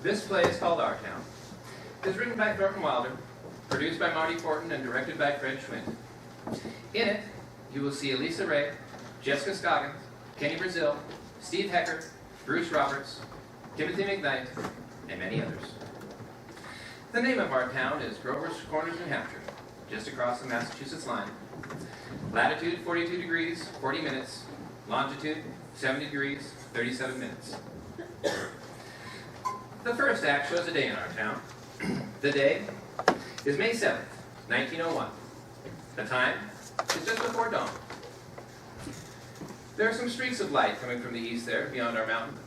This play is called Our Town. It is written by Wilde, produced by Marty Morton, and directed by Fred Schwint. In it, you will see Elisa Ray, Jessica Scogin, Kenny Brazil, Steve Hoecker, Bruce Roberts, Timothy McKnight, and many others. The name of our town is Grover's Corners, New Hampshire, just across the Massachusetts line. Latitude 42 degrees, 40 minutes. Longitude 70 degrees, 37 minutes. The first act shows a day in our town. The day is May 7th, 1901. The time is just before dawn. There are some streaks of light coming from the east there, beyond our mountain.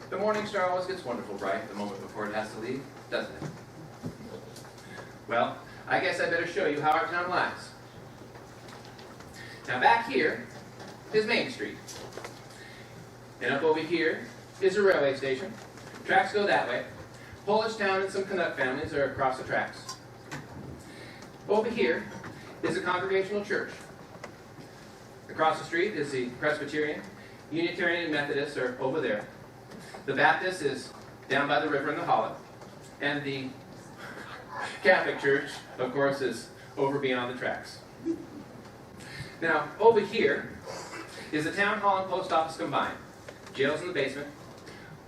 The morning star always gets wonderful bright the moment before it has to leave, doesn't it? Well, I guess I better show you how our town lies. Now back here is Main Street. And up over here is a railway station. Tracks go that way. Polish town and some Canuck families are across the tracks. Over here is a Congregational church. Across the street is the Presbyterian. Unitarian and Methodists are over there. The Baptist is down by the river in the hollow. And the Catholic church, of course, is over beyond the tracks. Now, over here is the town hall and post office combined. Jail's in the basement.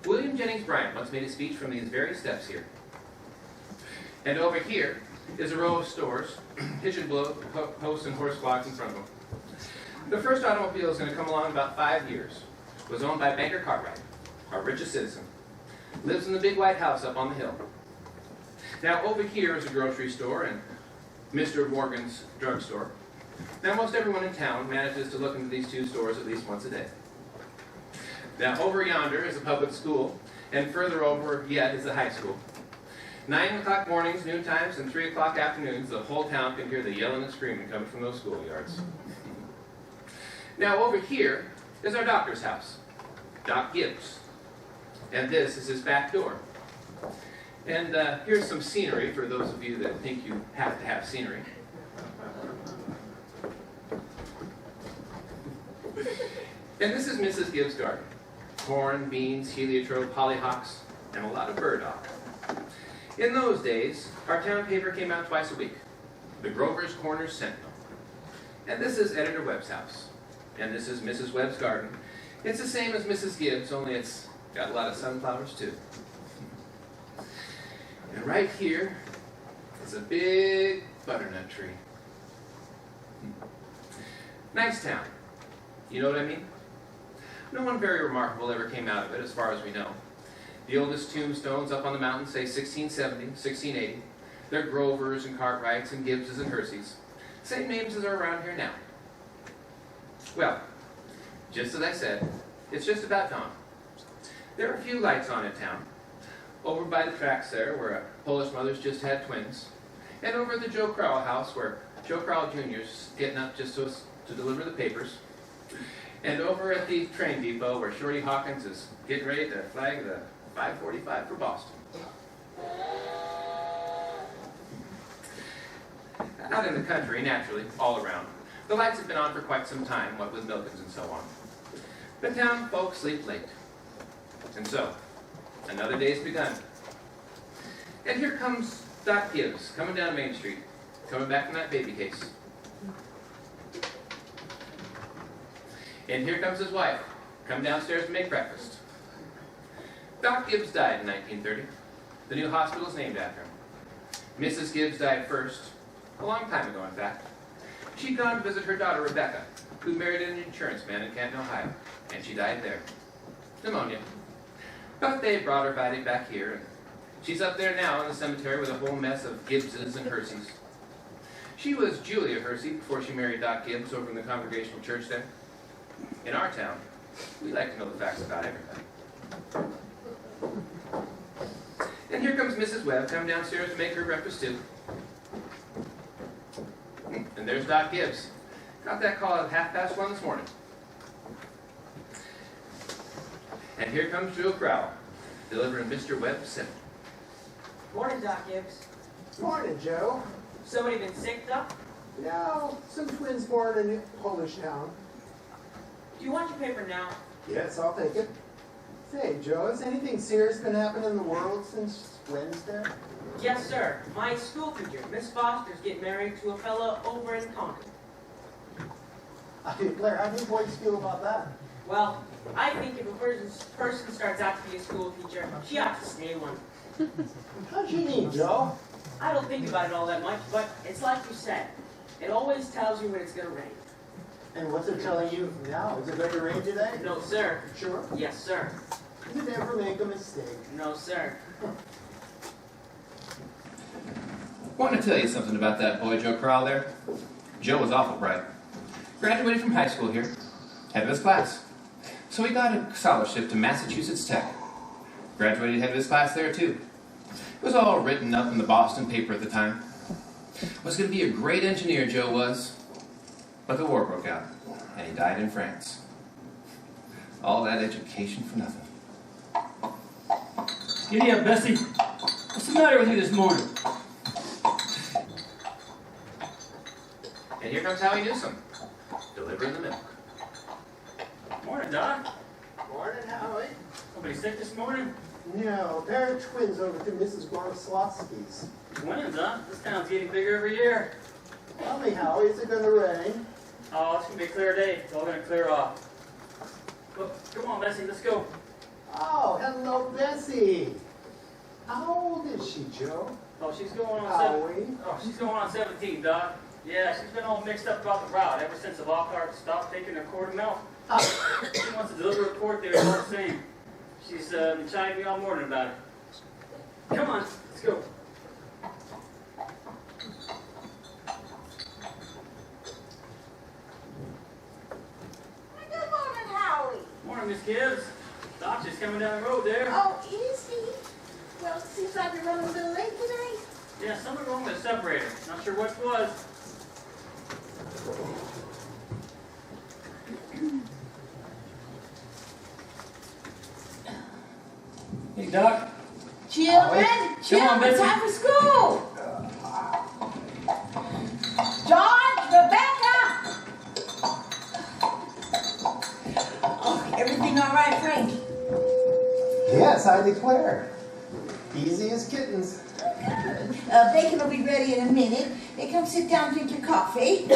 William Jennings Bryan once made a speech from these very steps here. And over here is a row of stores, pigeon blow, posts, and horse flogs in front of them. The first automobile is going to come along in about 5 years. It was owned by Banker Cartwright, our richest citizen. Lives in the big white house up on the hill. Now over here is a grocery store and Mr. Morgan's drugstore. Now most everyone in town manages to look into these two stores at least once a day. Now over yonder is a public school, and further over yet is the high school. 9 o'clock mornings, noon times, and 3 o'clock afternoons, the whole town can hear the yelling and screaming coming from those schoolyards. Now over here is our doctor's house, Doc Gibbs. And this is his back door. And here's some scenery for those of you that think you have to have scenery. And this is Mrs. Gibbs' garden. Corn, beans, heliotrope, hollyhocks, and a lot of burdock. In those days, our town paper came out twice a week, the Grover's Corners Sentinel. And this is Editor Webb's house. And this is Mrs. Webb's garden. It's the same as Mrs. Gibbs, only it's got a lot of sunflowers too. And right here is a big butternut tree. Nice town. You know what I mean? No one very remarkable ever came out of it, as far as we know. The oldest tombstones up on the mountain say 1670, 1680. They're Grovers and Cartwrights and Gibbses and Herseys. Same names as are around here now. Well, just as I said, it's just about dawn. There are a few lights on in town. Over by the tracks there, where a Polish mother's just had twins. And over at the Joe Crowell house, where Joe Crowell Jr.'s getting up just to deliver the papers. And over at the train depot, where Shorty Hawkins is getting ready to flag the 5:45 for Boston. Out in the country, naturally, all around, the lights have been on for quite some time, what with Milkins and so on. But town folks sleep late. And so, another day's begun. And here comes Doc Gibbs, coming down Main Street, coming back from that baby case. And here comes his wife, come downstairs to make breakfast. Doc Gibbs died in 1930. The new hospital is named after him. Mrs. Gibbs died first, a long time ago, in fact. She'd gone to visit her daughter, Rebecca, who married an insurance man in Canton, Ohio, and she died there. Pneumonia. But they brought her body back here, and she's up there now in the cemetery with a whole mess of Gibbses and Herseys. She was Julia Hersey before she married Doc Gibbs over in the Congregational church there. In our town, we like to know the facts about everybody. And here comes Mrs. Webb, come downstairs to make her breakfast too. And there's Doc Gibbs. Got that call at 1:30 this morning. And here comes Joe Crowell, delivering Mr. Webb's sentinel. Morning, Doc Gibbs. Morning, Joe. Somebody been sick, Doc? No, some twins born in Polish town. Do you want your paper now? Yes, I'll take it. Say, Joe. Has anything serious been happening in the world since Wednesday? Yes, sir. My school teacher, Miss Foster's getting married to a fella over in Concord. I declare, how do you boys feel about that? Well, I think if a person starts out to be a school teacher, she ought to stay one. How'd you mean, Joe? I don't think about it all that much, but it's like you said. It always tells you when it's going to rain. And what's it telling you now? Is it going to rain today? No, sir. Sure. Yes, sir. Did it ever make a mistake? No, sir. Want to tell you something about that boy Joe Corral there? Joe was awful bright. Graduated from high school here. Head of his class. So he got a scholarship to Massachusetts Tech. Graduated head of his class there too. It was all written up in the Boston paper at the time. Was going to be a great engineer, Joe was. But the war broke out, and he died in France. All that education for nothing. Giddy up, Bessie. What's the matter with you this morning? And here comes Howie Newsom, delivering the milk. Morning, Doc. Morning, Howie. Somebody sick this morning? No, a pair of twins over to Mrs. Goroslavsky's. Twins, huh? This town's getting bigger every year. Tell me, Howie, is it going to rain? Oh, it's going to be a clear day. It's all going to clear off. Look, come on, Bessie, let's go. Oh, hello, Bessie. How old is she, Joe? Oh, she's going on Howie. she's going on 17, Doc. Yeah, she's been all mixed up about the route ever since the law cart stopped taking her quart of milk. She wants to deliver a quart there all the same. She's been chiding me all morning about it. Come on, let's go. Good morning, Howie. Morning, Miss Gibbs. Doc's just coming down the road there. Oh, is he? Well, it seems like you're running a little late today. Yeah, something wrong with the separator. Not sure what it was. Hey, Doc. Children, Come on, children, it's Bessie. time for school. George, Rebecca. Oh, everything all right, Frank? Yes, I declare. Easy as kittens. Bacon will be ready in a minute. Hey, come sit down, drink your coffee.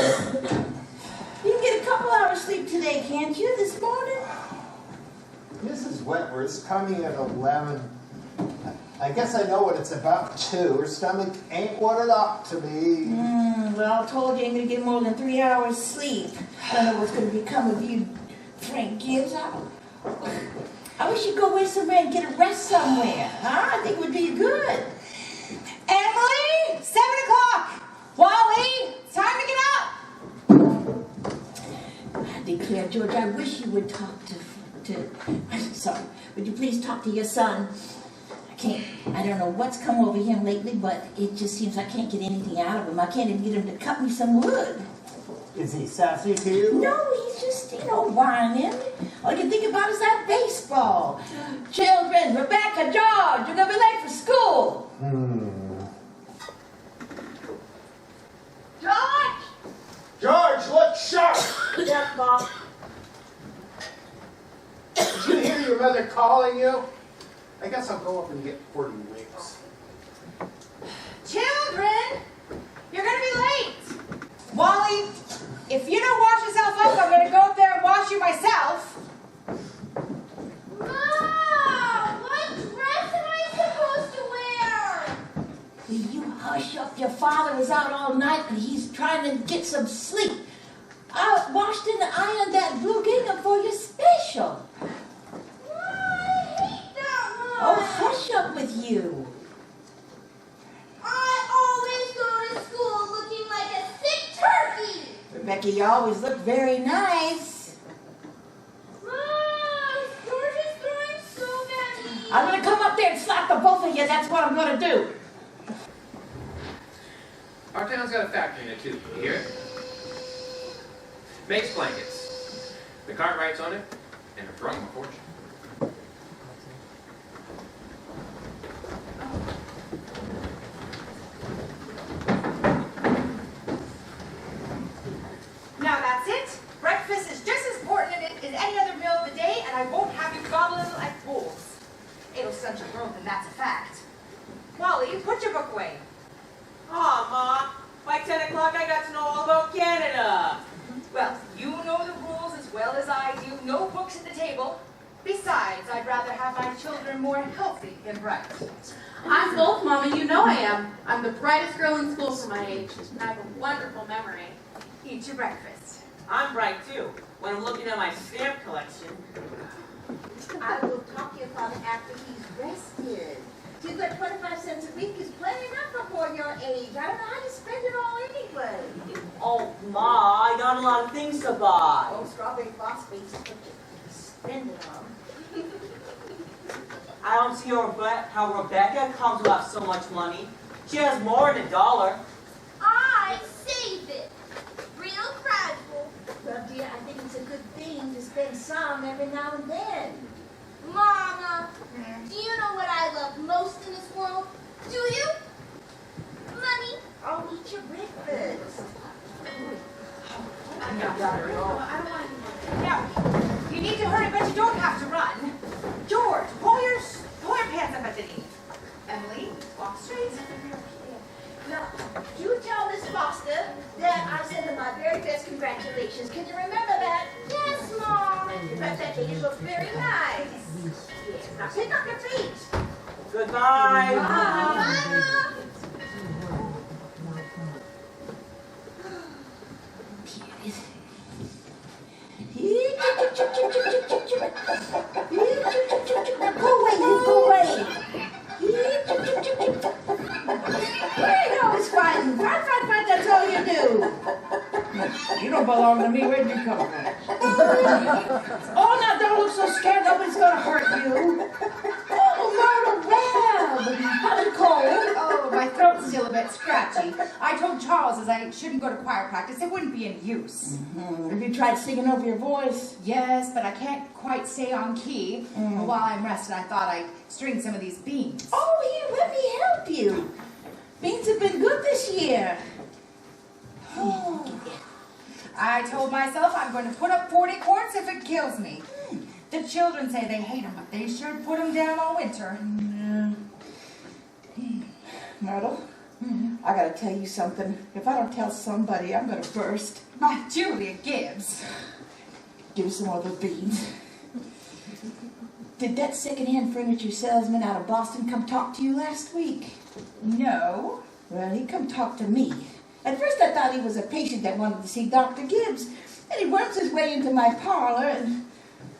You can get a couple hours sleep today, can't you, this morning? Mrs. Wentworth's coming at 11. I guess I know what it's about, too. Her stomach ain't what it ought to be. Well, I told you I ain't gonna get more than 3 hours sleep. I don't know what's gonna become of you, Frank Gibbs. I wish you'd go away somewhere and get a rest somewhere. Huh? I think it would be good. Emily, 7 o'clock. Wally, it's time to get up. I declare, George, I wish you would talk to I'm sorry, would you please talk to your son? I don't know what's come over him lately, but it just seems I can't get anything out of him. I can't even get him to cut me some wood. Is he sassy to you? No, he's just, whining. All I can think about is that baseball. Children, Rebecca, George, you're going to be late for school. George! George, look sharp! Yes, Bob. Did you hear your mother calling you? I guess I'll go up and get 40 winks. Children! You're gonna be late! Wally, if you don't wash yourself up, I'm gonna go up there and wash you myself. Mom, what dress am I supposed to wear? Will you hush up? Your father was out all night and he's trying to get some sleep. I washed and ironed that blue gingham for you special. Oh, hush up with you. I always go to school looking like a sick turkey. Rebecca, you always look very nice. Mom, George is throwing so many. I'm going to come up there and slap the both of you. That's what I'm going to do. Our town's got a factory in it too. You hear it? Makes blankets. The Cartwrights on it, and they're throwing a fortune. Now that's it. Breakfast is just as important as any other meal of the day, and I won't have you gobbling like wolves. essential growth, and that's a fact. Wally, put your book away. Aw, Ma, by 10 o'clock I got to know all about Canada. Well, you know the rules as well as I do. No books at the table. Besides, I'd rather have my children more healthy than bright. I'm both, Mama. You know I am. I'm the brightest girl in school for my age. And I have a wonderful memory. Eat your breakfast. I'm bright too, when I'm looking at my stamp collection. I will talk to your father after he's rested. You've got 25 cents a week is plenty enough for your age. I don't know how to spend it all anyway. Oh, Ma, I got a lot of things to buy. Oh, strawberry phosphates is what you spend it on. I don't see how Rebecca comes to have so much money. She has more than $1. I save it. Real gradual. Well, dear, I think it's a good thing to spend some every now and then. Mama, do you know what I love most in this world? Do you? Money. Oh, eat your breakfast. Now, you need to hurry, but you don't have to run. George, pull your pants up at the knee. Emily, walk straight. Now, do tell Miss Foster that I send her my very best congratulations. Can you remember that? Yes, Mom. In fact, that lady looks very nice. Yes. Now pick up your feet. Goodbye. Mama. Go away, you go away. You always fighting. Fight, that's all you do. You don't belong to me. Where'd you come from? Oh, now don't look so scared. Nobody's gonna hurt you. Oh, Myrtle Webb. How's it cold? Oh, my throat's still a bit scratchy. I told Charles as I shouldn't go to choir practice. It wouldn't be any use. Have you tried singing over your voice? Yes, but I can't quite stay on key. While I'm rested, I thought I'd string some of these beans. Oh, here, let me help you. Beans have been good this year. Oh. I told myself I'm going to put up 40 quarts if it kills me. The children say they hate them, but they sure put them down all winter. Myrtle, I gotta tell you something. If I don't tell somebody, I'm gonna burst. My Julia Gibbs. Give me some other beans. Did that second-hand furniture salesman out of Boston come talk to you last week? No. Well, he come talk to me. At first I thought he was a patient that wanted to see Dr. Gibbs. And he worms his way into my parlor and,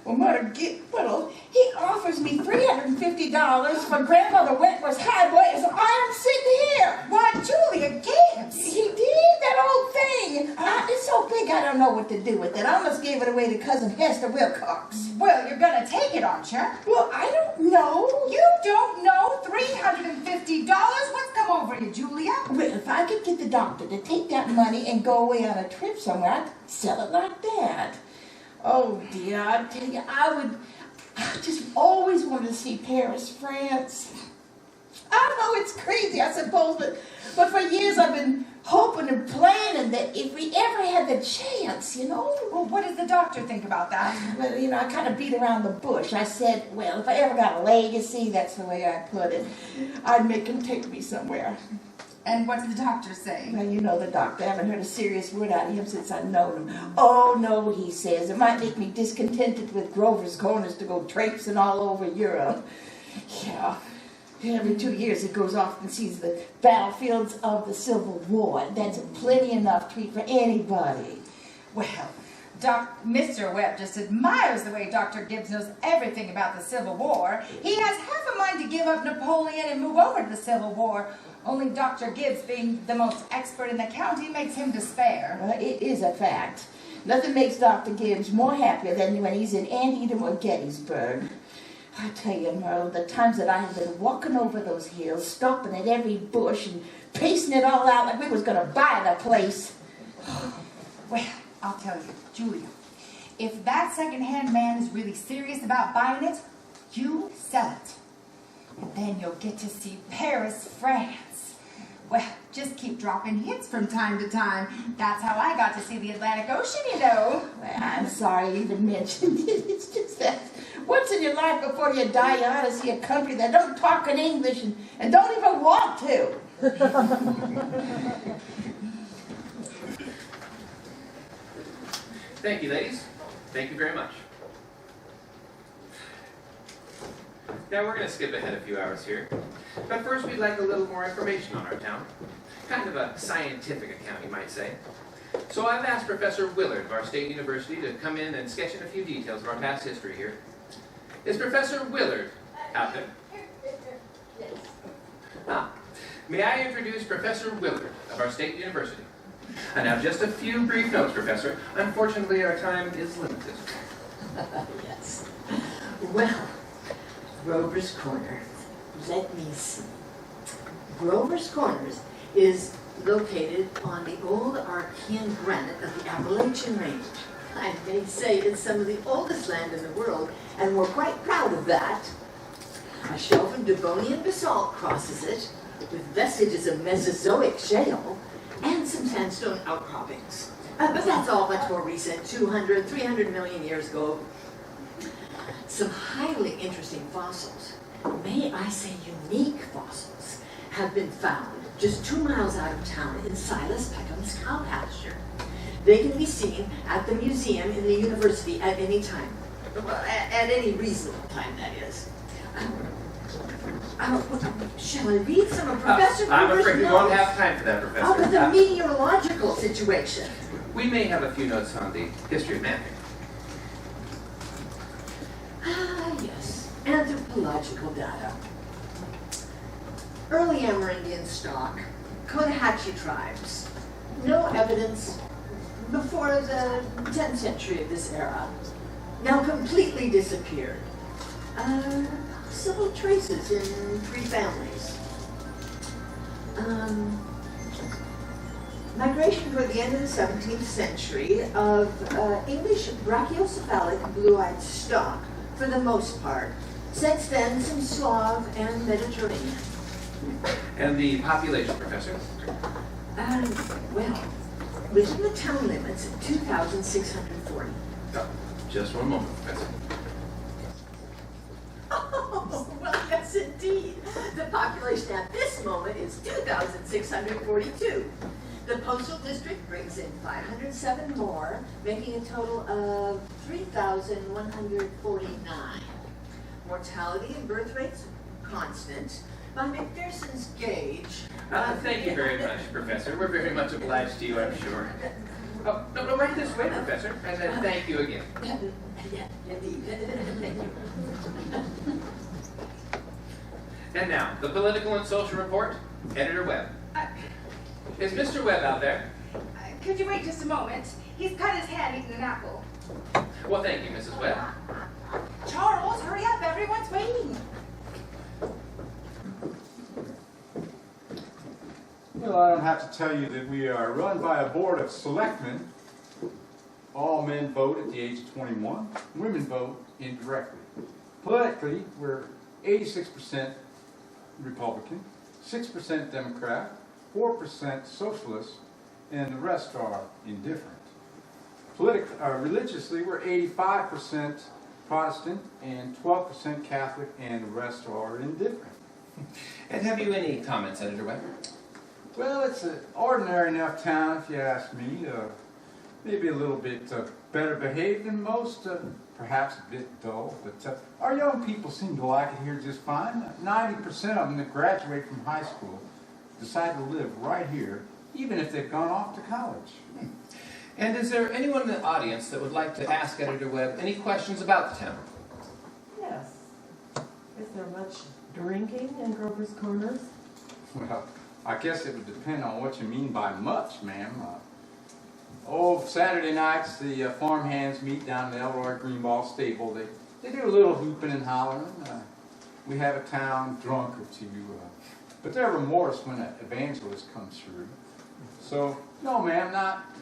well, he offers me $350 for Grandmother Wentworth's highboy, so I'm sitting here. Why, Julia Gibbs? He did that old thing. It's so big I don't know what to do with it. I almost gave it away to Cousin Hester Wilcox. Well, you're gonna take it, aren't you? Well, I don't know. You don't know? $350? What's come over you, Julia? Well, if I could get the doctor to take that money and go away on a trip somewhere, I'd sell it like that. Oh, dear, I tell you, I just always wanted to see Paris, France. I know it's crazy, I suppose, but for years I've been hoping and planning that if we ever had the chance, you know. Well, what does the doctor think about that? Well, you know, I kind of beat around the bush. I said, well, if I ever got a legacy, that's the way I put it, I'd make him take me somewhere. And what did the doctor say? Well, you know the doctor. I haven't heard a serious word out of him since I've known him. Oh, no, he says. It might make me discontented with Grover's Corners to go traipsing all over Europe. Yeah. Every 2 years he goes off and sees the battlefields of the Civil War. That's plenty enough treat for anybody. Well, Mr. Webb just admires the way Dr. Gibbs knows everything about the Civil War. He has half a mind to give up Napoleon and move over to the Civil War. Only Dr. Gibbs, being the most expert in the county, makes him despair. It is a fact. Nothing makes Dr. Gibbs more happier than when he's in Antietam or Gettysburg. I tell you, Merle, the times that I have been walking over those hills, stopping at every bush and pacing it all out like we was going to buy the place. Well, I'll tell you, Julia, if that second-hand man is really serious about buying it, you sell it. And then you'll get to see Paris, France. Well, just keep dropping hints from time to time. That's how I got to see the Atlantic Ocean, you know. Well, I'm sorry you even mentioned it. It's just that Once in your life before you die, you ought to see a country that don't talk in English and don't even want to. Thank you, ladies. Thank you very much. Now we're going to skip ahead a few hours here. But first we'd like a little more information on our town. Kind of a scientific account, you might say. So I've asked Professor Willard of our State University to come in and sketch in a few details of our past history here. Is Professor Willard out there? Yes. Ah, may I introduce Professor Willard of our State University? And now just a few brief notes, Professor. Unfortunately, our time is limited. Yes. Well, Grover's Corner. Let me see. Grover's Corners is located on the old Archean granite of the Appalachian Range. I may say it's some of the oldest land in the world, and we're quite proud of that. A shelf of Devonian basalt crosses it, with vestiges of Mesozoic shale, and some sandstone outcroppings. But that's all much more recent, 200, 300 million years ago. Some highly interesting fossils, may I say unique fossils, have been found just 2 miles out of town in Silas Peckham's cow pasture. They can be seen at the museum in the university at any time. Well, at any reasonable time, that is. Shall I read some of Professor I'm Gruber's afraid we notes? won't have time for that, Professor. But the meteorological situation. We may have a few notes on the history of man. Ah, yes. Anthropological data. Early Amerindian stock, Cotahatchee tribes. No evidence before the 10th century of this era. Now completely disappeared. Possible traces in 3 families. Migration toward the end of the 17th century of English brachiocephalic blue-eyed stock, for the most part. Since then, some Slav and Mediterranean. And the population, Professor? Well, within the town limits, 2,640. Oh, just one moment, Professor. Oh, well, yes, indeed. The population at this moment is 2,642. The postal district brings in 507 more, making a total of 3,149. Mortality and birth rates, constant. By McPherson's gauge... Thank you very much, Professor. We're very much obliged to you, I'm sure. Oh, no, right this way, Professor. And thank you again. Yeah, indeed. Thank you. And now, the political and social report, Editor Webb. Is Mr. Webb out there? Could you wait just a moment? He's cut his hand eating an apple. Well, thank you, Mrs. Webb. Charles, hurry up. Everyone's waiting. Well, I don't have to tell you that we are run by a board of selectmen. All men vote at the age of 21. Women vote indirectly. Politically, we're 86% Republican, 6% Democrat, 4% Socialist, and the rest are indifferent. Religiously, we're 85% Protestant and 12% Catholic, and the rest are indifferent. And have you any comments, Editor Webb? Well, it's an ordinary enough town, if you ask me. Maybe a little bit better behaved than most, perhaps a bit dull. But our young people seem to like it here just fine. 90% of them that graduate from high school decide to live right here, even if they've gone off to college. And is there anyone in the audience that would like to ask Editor Webb any questions about the town? Yes. Is there much drinking in Grover's Corners? Well, I guess it would depend on what you mean by much, ma'am. Saturday nights, the farm hands meet down in the Elroy Greenball stable. They do a little hooping and hollering. We have a town drunk or two. But they're remorse when an evangelist comes through. So, no, ma'am,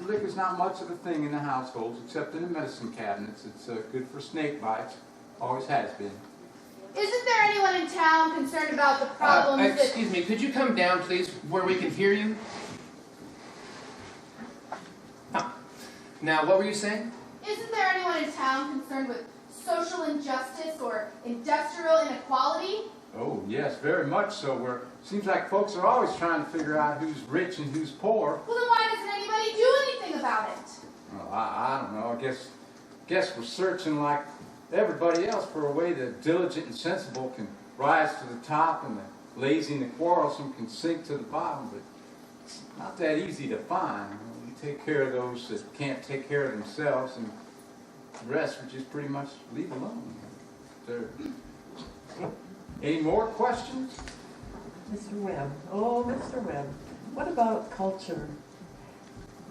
liquor's not much of a thing in the households, except in the medicine cabinets. It's good for snake bites. Always has been. Isn't there anyone in town concerned about the problems Excuse me, could you come down, please, where we can hear you? Now, what were you saying? Isn't there anyone in town concerned with social injustice or industrial inequality? Oh, yes, very much so. Seems like folks are always trying to figure out who's rich and who's poor. Well, then why doesn't anybody do anything about it? Well, I don't know. I guess we're searching like everybody else for a way the diligent and sensible can rise to the top and the lazy and the quarrelsome can sink to the bottom, but it's not that easy to find. We take care of those that can't take care of themselves, and the rest we just pretty much leave alone. Any more questions? Mr. Webb, oh, Mr. Webb, what about culture?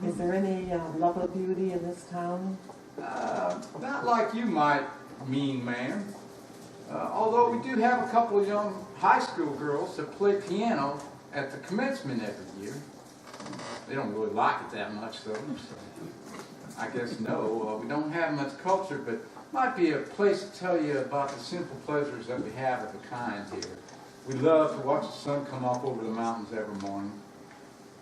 Is there any love of beauty in this town? Not like you might mean, ma'am. Although we do have a couple of young high school girls that play piano at the commencement every year. They don't really like it that much, though. So I guess no. We don't have much culture, but might be a place to tell you about the simple pleasures that we have of the kind here. We love to watch the sun come up over the mountains every morning.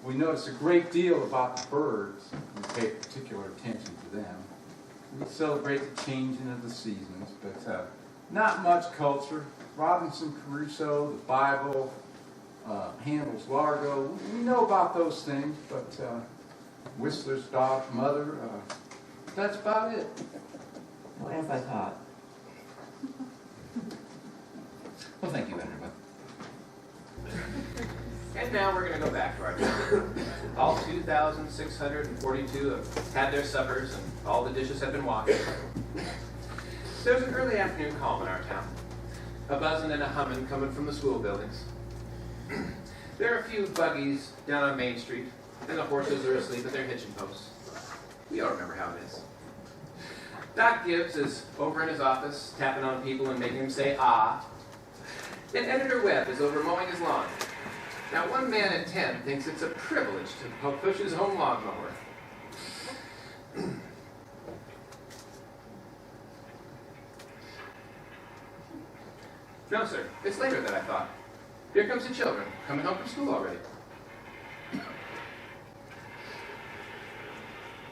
We notice a great deal about the birds and pay particular attention to them. We celebrate the changing of the seasons, but not much culture. Robinson Crusoe, the Bible, Handel's Largo, we know about those things, but Whistler's Dog's Mother, that's about it. Well, as I thought. Well, thank you, everyone. And now we're going to go back to our town. All 2,642 have had their suppers, and all the dishes have been washed. There's an early afternoon calm in our town. A buzzing and a humming coming from the school buildings. There are a few buggies down on Main Street, and the horses are asleep at their hitching posts. We all remember how it is. Doc Gibbs is over in his office, tapping on people and making them say, ah. And Editor Webb is over mowing his lawn. Now, one man in 10 thinks it's a privilege to push his home lawnmower. No, sir. It's later than I thought. Here comes the children, coming home from school already.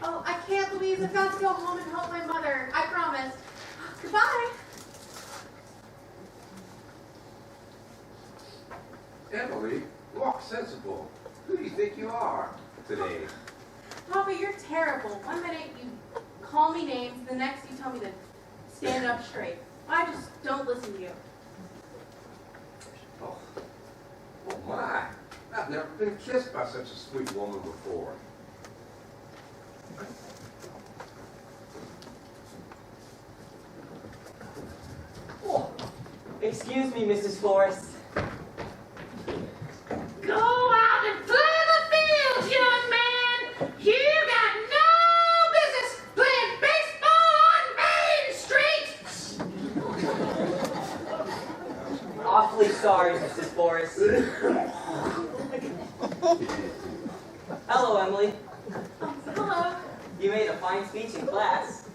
Oh, I can't, Louise. I've got to go home and help my mother. I promise. Goodbye. Emily, walk sensible. Who do you think you are today? Papa, you're terrible. One minute you call me names, the next you tell me to stand up straight. I just don't listen to you. Oh my. I've never been kissed by such a sweet woman before. Oh, excuse me, Mrs. Forrest. Go out and play the fields, young man. You got no business playing baseball on Main Street. Awfully sorry, Mrs. Forrest. Hello, Emily. Hello. You made a fine speech in class.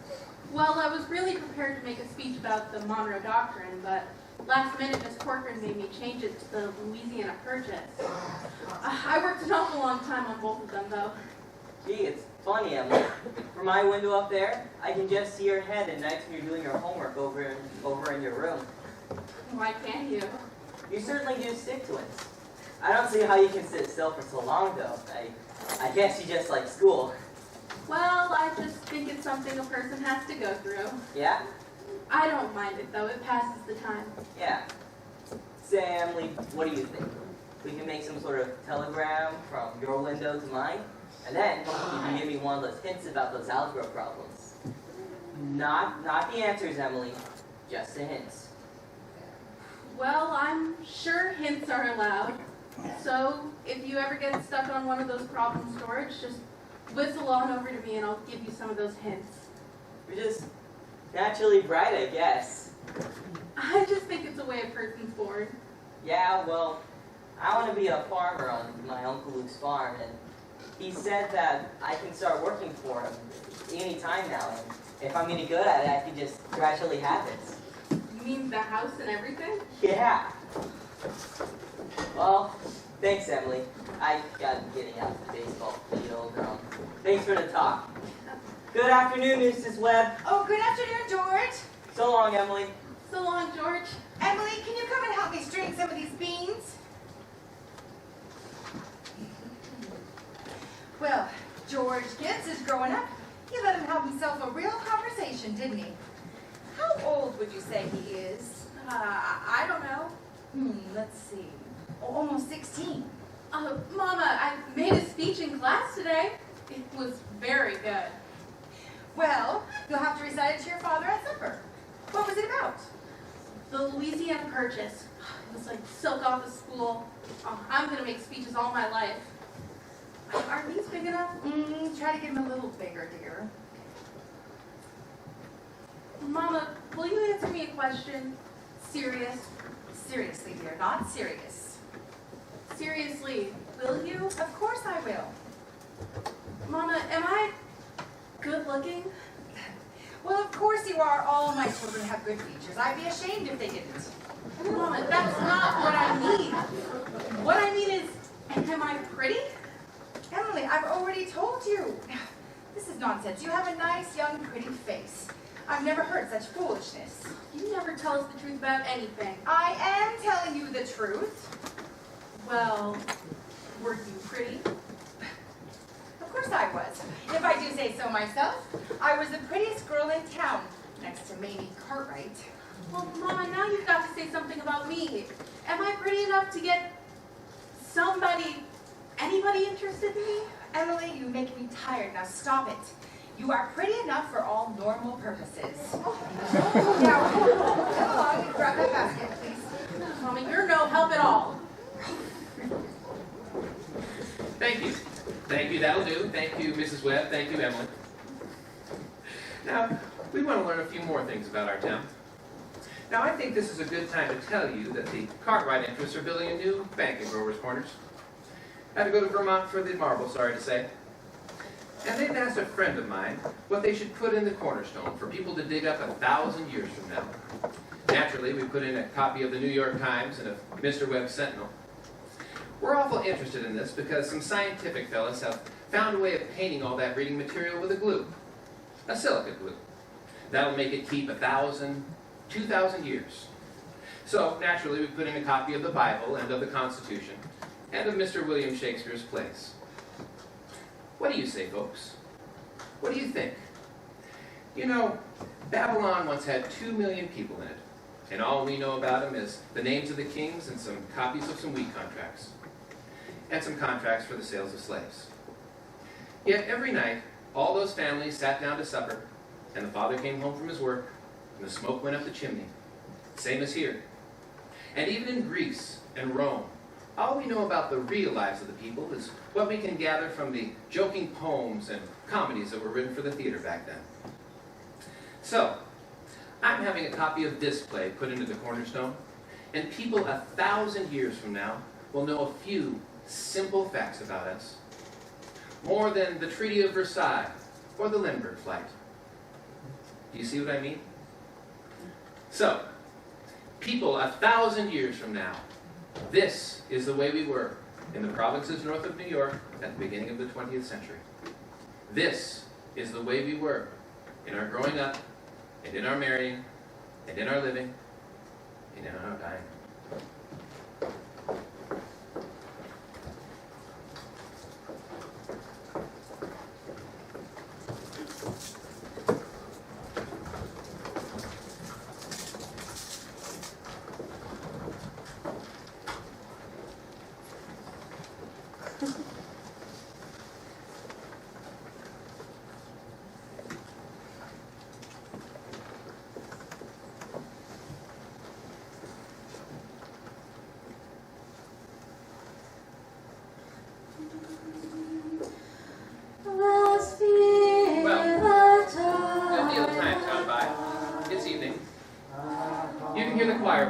Well, I was really prepared to make a speech about the Monroe Doctrine, but last minute Miss Corcoran made me change it to the Louisiana Purchase. I worked an awful long time on both of them, though. Gee, it's funny, Emily. From my window up there, I can just see your head at nights when you're doing your homework over in your room. Why can't you? You certainly do stick to it. I don't see how you can sit still for so long, though. I guess you just like school. Well, I just think it's something a person has to go through. Yeah? I don't mind it, though. It passes the time. Yeah. Say, Emily, what do you think? We can make some sort of telegram from your window to mine, and then you can give me one of those hints about those algebra problems. Not the answers, Emily. Just the hints. Well, I'm sure hints are allowed. So, if you ever get stuck on one of those problem storage, just whistle on over to me and I'll give you some of those hints. You're just naturally bright, I guess. I just think it's a way a person's bored. Yeah, well, I want to be a farmer on my Uncle Luke's farm, and he said that I can start working for him any time now, and if I'm any good at it, I can just gradually have it. You mean the house and everything? Yeah. Well, thanks, Emily. I got getting out to the baseball field. Thanks for the talk. Good afternoon, Mrs. Webb. Oh, good afternoon, George. So long, Emily. So long, George. Emily, can you come and help me strain some of these beans? Well, George Gibbs is growing up. He let him have himself a real conversation, didn't he? How old would you say he is? I don't know. Let's see. Almost 16. Mama, I made a speech in class today. It was very good. Well, you'll have to recite it to your father at supper. What was it about? The Louisiana Purchase. It was like silk off of school. Oh, I'm going to make speeches all my life. Are these big enough? Try to get them a little bigger, dear. Mama, will you answer me a question? Serious? Seriously, dear, not serious. Seriously, will you? Of course I will. Mama, am I good looking? Well, of course you are. All my children have good features. I'd be ashamed if they didn't. Mama, that's not what I mean. What I mean is, am I pretty? Emily, I've already told you. This is nonsense. You have a nice, young, pretty face. I've never heard such foolishness. You never tell us the truth about anything. I am telling you the truth. Well, were you pretty? Of course I was. If I do say so myself, I was the prettiest girl in town, next to Mamie Cartwright. Well, Mama, now you've got to say something about me. Am I pretty enough to get anybody interested in me? Emily, you make me tired. Now stop it. You are pretty enough for all normal purposes. Now, come along and grab that basket, please. Mama, you're no help at all. Thank you. Thank you, that'll do. Thank you, Mrs. Webb. Thank you, Emily. Now, we want to learn a few more things about our town. Now, I think this is a good time to tell you that the Cartwright interests are building a new bank in Growers Corners. I had to go to Vermont for the marble, sorry to say. And they've asked a friend of mine what they should put in the cornerstone for people to dig up 1,000 years from now. Naturally, we put in a copy of the New York Times and of Mr. Webb's Sentinel. We're awful interested in this because some scientific fellas have found a way of painting all that reading material with a glue, a silica glue. That'll make it keep 1,000, 2,000 years. So, naturally, we put in a copy of the Bible and of the Constitution and of Mr. William Shakespeare's plays. What do you say, folks? What do you think? You know, Babylon once had 2 million people in it, and all we know about them is the names of the kings and some copies of some wheat contracts, and some contracts for the sales of slaves. Yet every night, all those families sat down to supper, and the father came home from his work, and the smoke went up the chimney, same as here. And even in Greece and Rome, all we know about the real lives of the people is what we can gather from the joking poems and comedies that were written for the theater back then. So, I'm having a copy of this play put into the cornerstone, and people 1,000 years from now will know a few simple facts about us, more than the Treaty of Versailles or the Lindbergh flight. Do you see what I mean? So, people 1,000 years from now, this is the way we were in the provinces north of New York at the beginning of the 20th century. This is the way we were in our growing up, and in our marrying, and in our living, and in our dying.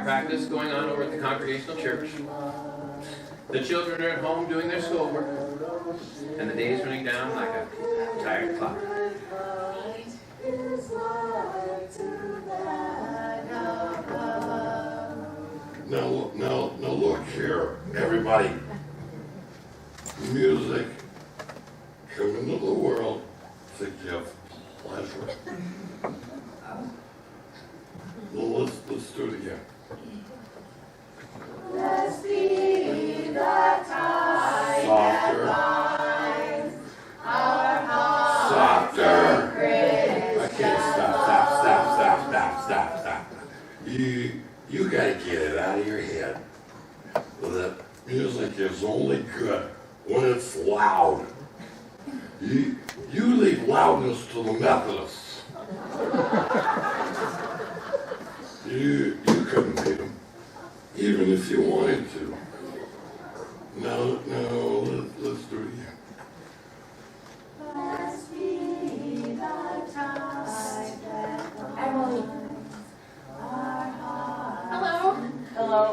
Practice going on over at the Congregational Church. The children are at home doing their schoolwork, and the day is running down like a tired clock. Now look here, everybody. Music came into the world to give pleasure. that music is only good when it's loud. You leave loudness to the Methodists. You couldn't beat them, even if you wanted to. No, let's do it again. Emily. Hello. Hello.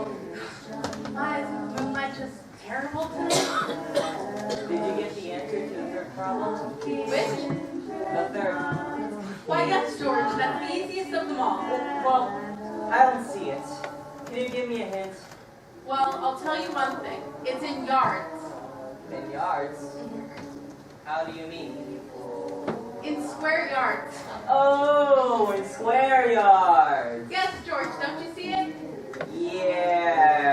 My moonlight just terrible tonight. Did you get the answer to the third problem? Which? The third. Why, yes, George. That's the easiest of them all. Well, I don't see it. Can you give me a hint? Well, I'll tell you one thing. It's in yards. In yards? How do you mean? In square yards. Oh, in square yards. Yes, George. Don't you see it? Yeah.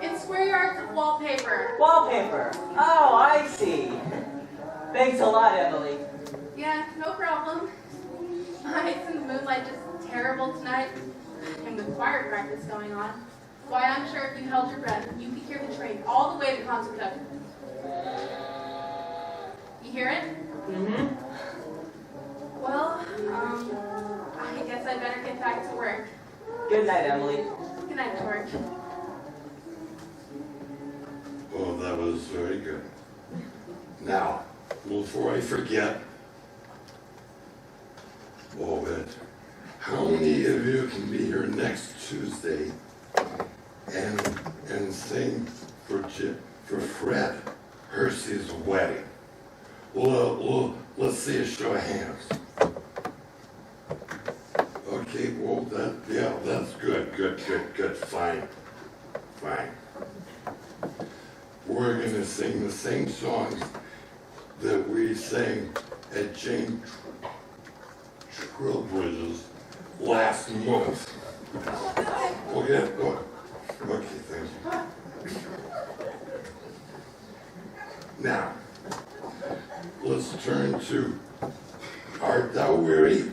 In square yards of wallpaper. Wallpaper. Oh, I see. Thanks a lot, Emily. Yeah, no problem. My eyes in the moonlight just terrible tonight. And with choir practice going on, why, I'm sure if you held your breath, you could hear the train all the way to Concert. You hear it? Mm-hmm. Well, I guess I better get back to work. Good night, Emily. Good night, George. Oh, that was very good. Now, before I forget, how many of you can be here next Tuesday and sing for Fred Hersey's wedding? Well, let's see a show of hands. Okay, well, that's good, fine. We're gonna sing the same songs that we sang at Jane Trillbridge's last month. Okay, thank you. Now, let's turn to Art Thou Weary?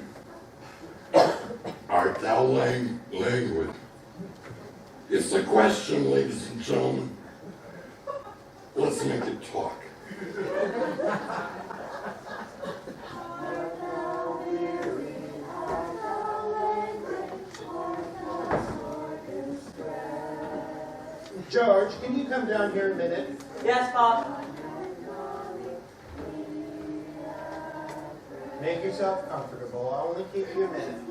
Art Thou Languid? It's a question, ladies and gentlemen. Let's make it talk. George, can you come down here a minute? Yes, Pop. Make yourself comfortable. I'll only keep you a minute.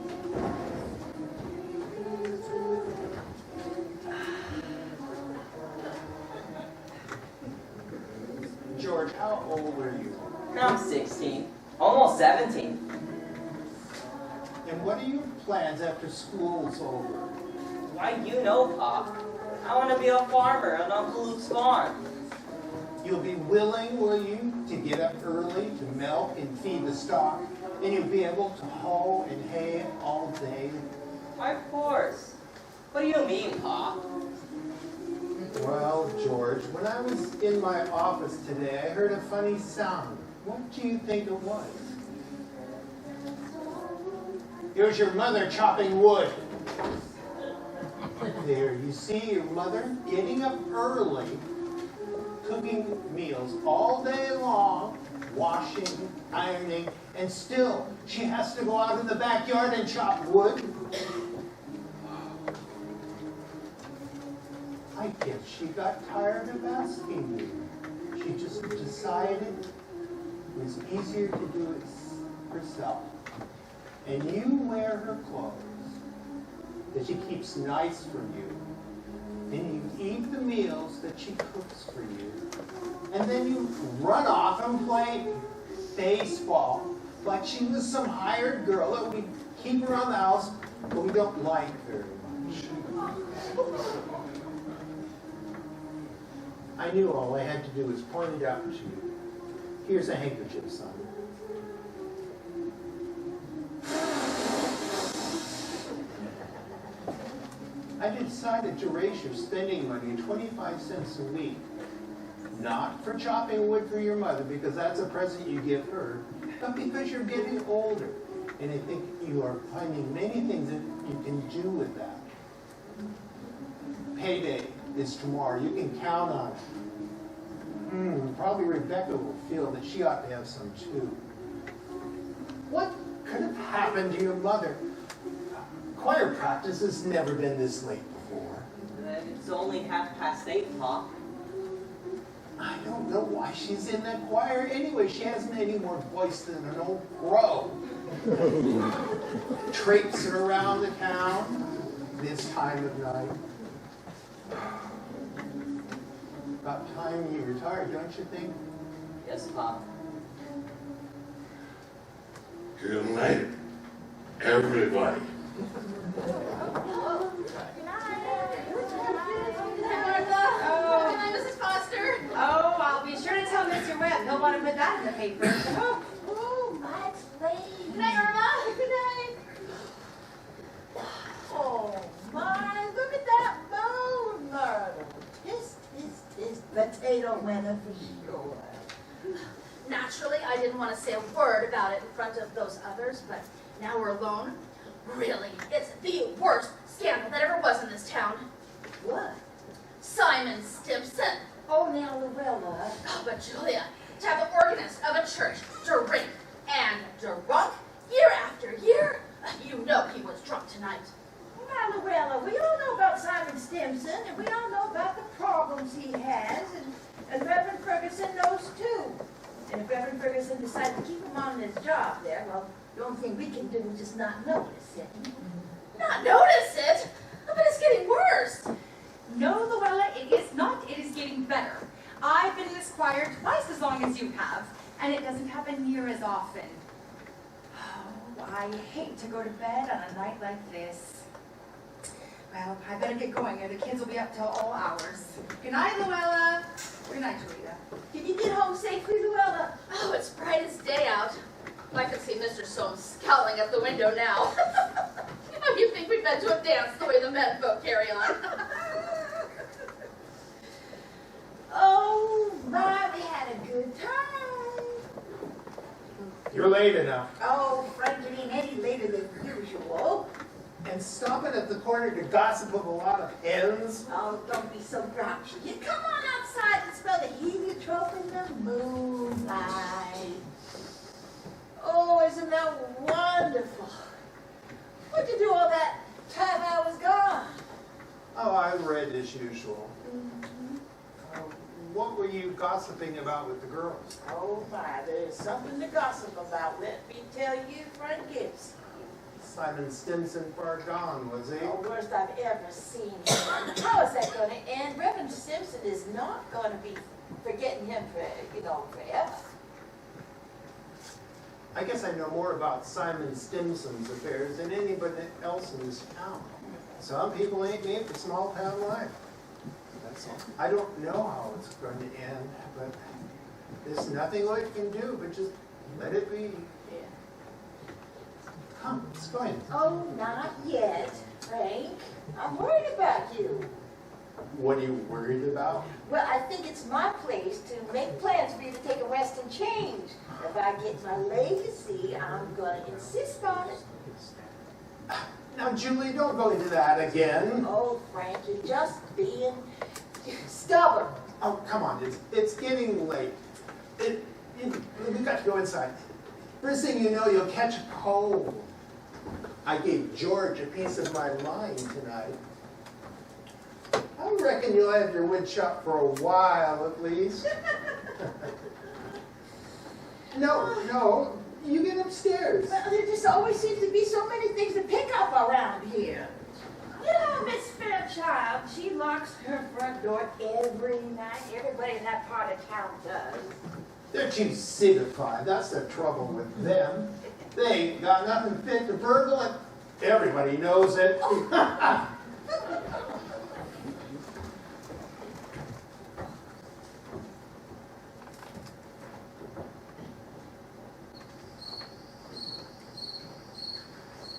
George, how old are you? I'm 16. Almost 17. And what are your plans after school's over? Why, you know, Pop. I want to be a farmer on Uncle Luke's farm. You'll be willing, will you, to get up early to milk and feed the stock, and you'll be able to hoe and hay all day? Why, of course. What do you mean, Pop? Well, George, when I was in my office today, I heard a funny sound. What do you think it was? It was your mother chopping wood. There, you see your mother getting up early, cooking meals all day long, washing, ironing, and still she has to go out in the backyard and chop wood. I guess she got tired of asking you. She just decided it was easier to do it herself. And you wear her clothes that she keeps nice for you. And you eat the meals that she cooks for you. And then you run off and play baseball like she was some hired girl that we keep around the house, but we don't like very much. I knew all I had to do was point it out to you. Here's a handkerchief, son. I decided to raise your spending money 25 cents a week. Not for chopping wood for your mother, because that's a present you give her, but because you're getting older. And I think you are finding many things that you can do with that. payday is tomorrow. You can count on it. Probably Rebecca will feel that she ought to have some too. What could have happened to your mother? Choir practice has never been this late before. It's only 8:30, Pop. I don't know why she's in that choir anyway. She hasn't any more voice than an old crow. Traipsing around the town this time of night. About time you retired, don't you think? Yes, Pop. Good night, everybody. Good night, Martha. Good night, Mrs. Foster. Oh, I'll be sure to tell Mr. Webb. He'll want to put that in the paper. That's late. Good night, Irma. Good night. Oh, my, look at that moon, Myrtle. Tis potato weather for sure. Naturally, I didn't want to say a word about it in front of those others, but now we're alone. Really, it's the worst scandal that ever was in this town. What? Simon Stimpson. Oh, now, Luella. Oh, but Julia, to have the organist of a church drink and drunk year after year, you know he was drunk tonight. Now, Luella, we all know about Simon Stimpson, and we all know about the problems he has, and Reverend Ferguson knows too. And if Reverend Ferguson decides to keep him on his job there, well, the only thing we can do is just not notice it. Not notice it? But it's getting worse. No, Luella, it is not. It is getting better. I've been in this choir twice as long as you have, and it doesn't happen near as often. Oh, I hate to go to bed on a night like this. Well, I better get going, or the kids will be up till all hours. Good night, Luella. Good night, Julia. Did you get home safely, Luella? Oh, it's bright as day out. I can see Mr. Soames scowling at the window now. Oh, you think we've been to a dance the way the men folk carry on? Oh, my, we had a good time. You're late enough. Oh, Frank, it ain't any later than usual. And stopping at the corner to gossip of a lot of hens? Oh, don't be so grouchy. You come on outside and smell the heliotrope in the moonlight. Oh, isn't that wonderful? What'd you do all that time I was gone? Oh, I read as usual. What were you gossiping about with the girls? Oh, my, there's something to gossip about. Let me tell you, Frank Gibbs. Simon Stimson far gone, was he? Oh, worst I've ever seen him. How is that going to end? Reverend Stimson is not going to be forgetting him forever. I guess I know more about Simon Stimson's affairs than anybody else in this town. Some people ain't made for small town life. That's all. I don't know how it's going to end, but there's nothing we can do but just let it be. Yeah. Come, let's go in. Oh, not yet, Frank. I'm worried about you. What are you worried about? Well, I think it's my place to make plans for you to take a rest and change. If I get my legacy, I'm going to insist on it. Now, Julie, don't go into that again. Oh, Frank, you're just being stubborn. Oh, come on, it's getting late. We've got to go inside. First thing you know, you'll catch a cold. I gave George a piece of my mind tonight. I reckon you'll have your wood shop for a while at least. No, you get upstairs. Well, there just always seems to be so many things to pick up around here. You know, Miss Fairchild, she locks her front door every night. Everybody in that part of town does. They're too citified. That's the trouble with them. They ain't got nothing fit to burgle, and everybody knows it.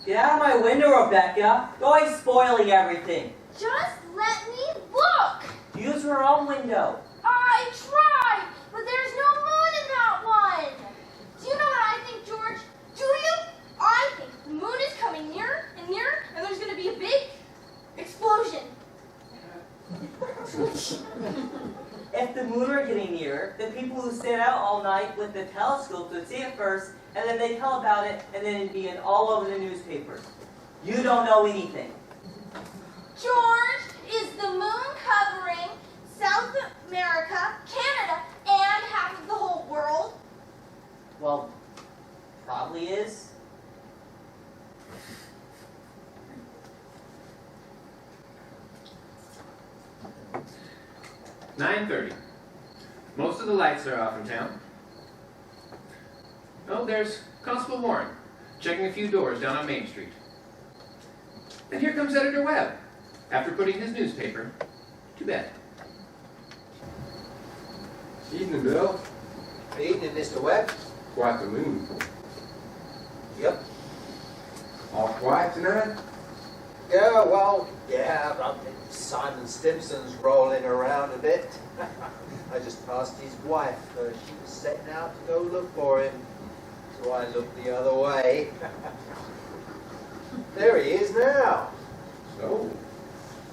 Get out of my window, Rebecca. You're always spoiling everything. Just let me look. Use your own window. I tried, but there's no moon in that one. Do you know what I think, George? Do you? I think the moon is coming nearer and nearer, and there's going to be a big explosion. If the moon were getting near, the people who stayed out all night with the telescopes would see it first, and then they'd tell about it, and then it'd be in all over the newspapers. You don't know anything. George, is the moon covering South America, Canada, and half of the whole world? Well, probably is. 9:30. Most of the lights are off in town. Oh, there's Constable Warren, checking a few doors down on Main Street. And here comes Editor Webb, after putting his newspaper to bed. Evening, Bill. Evening, Mr. Webb. Quite the mood. Yep. All quiet tonight? Yeah, well, yeah, but Simon Stimson's rolling around a bit. I just passed his wife. She was setting out to go look for him. So I looked the other way. There he is now. So,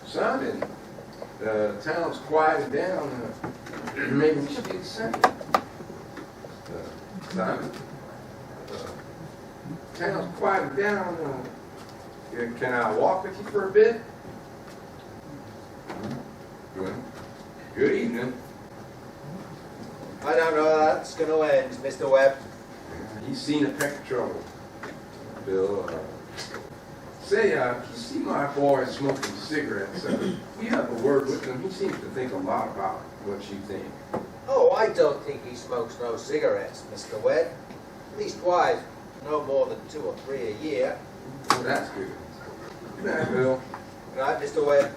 Simon, the town's quieted down. Maybe we should be the same. Simon, town's quieted down. Can I walk with you for a bit? Good. Good evening. I don't know how that's going to end, Mr. Webb. He's seen a peck of trouble. Bill, say, if you see my boy smoking cigarettes, will you have a word with him? He seems to think a lot about what you think. Oh, I don't think he smokes no cigarettes, Mr. Webb. Leastwise, no more than 2 or 3 a year. Oh, that's good. Good night, Bill. Good night, Mr. Webb.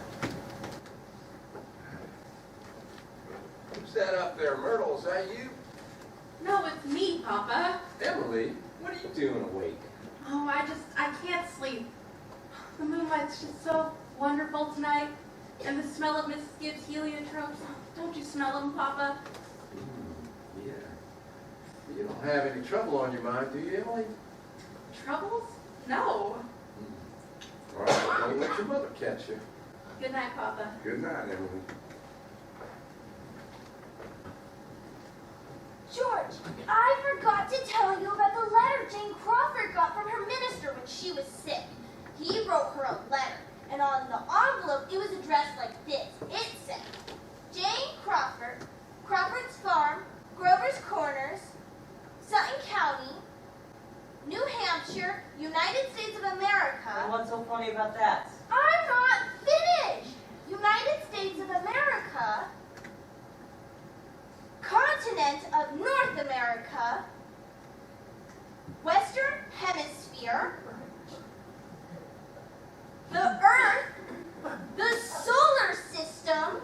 Who's that up there, Myrtle? Is that you? No, it's me, Papa. Emily, what are you doing awake? Oh, I can't sleep. The moonlight's just so wonderful tonight. And the smell of Mrs. Gibbs' heliotropes. Don't you smell them, Papa? Yeah. You don't have any trouble on your mind, do you, Emily? Troubles? No. All right, well, don't let your mother catch you. Good night, Papa. Good night, Emily. George, I forgot to tell you about the letter Jane Crawford got from her minister when she was sick. He wrote her a letter, and on the envelope it was addressed like this. It said, Jane Crawford, Crawford's Farm, Grover's Corners, Sutton County, New Hampshire, United States of America. And what's so funny about that? I'm not finished! United States of America, continent of North America, Western Hemisphere, the Earth, the solar system,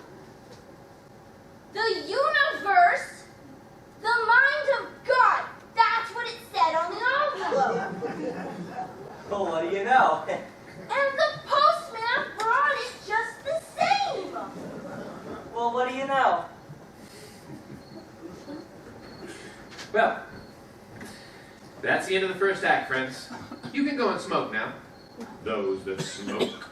the universe, the mind of God. That's what it said on the envelope. Oh, what do you know? And the postman brought it just the same. Well, what do you know? Well, that's the end of the first act, friends. You can go and smoke now. Those that smoke.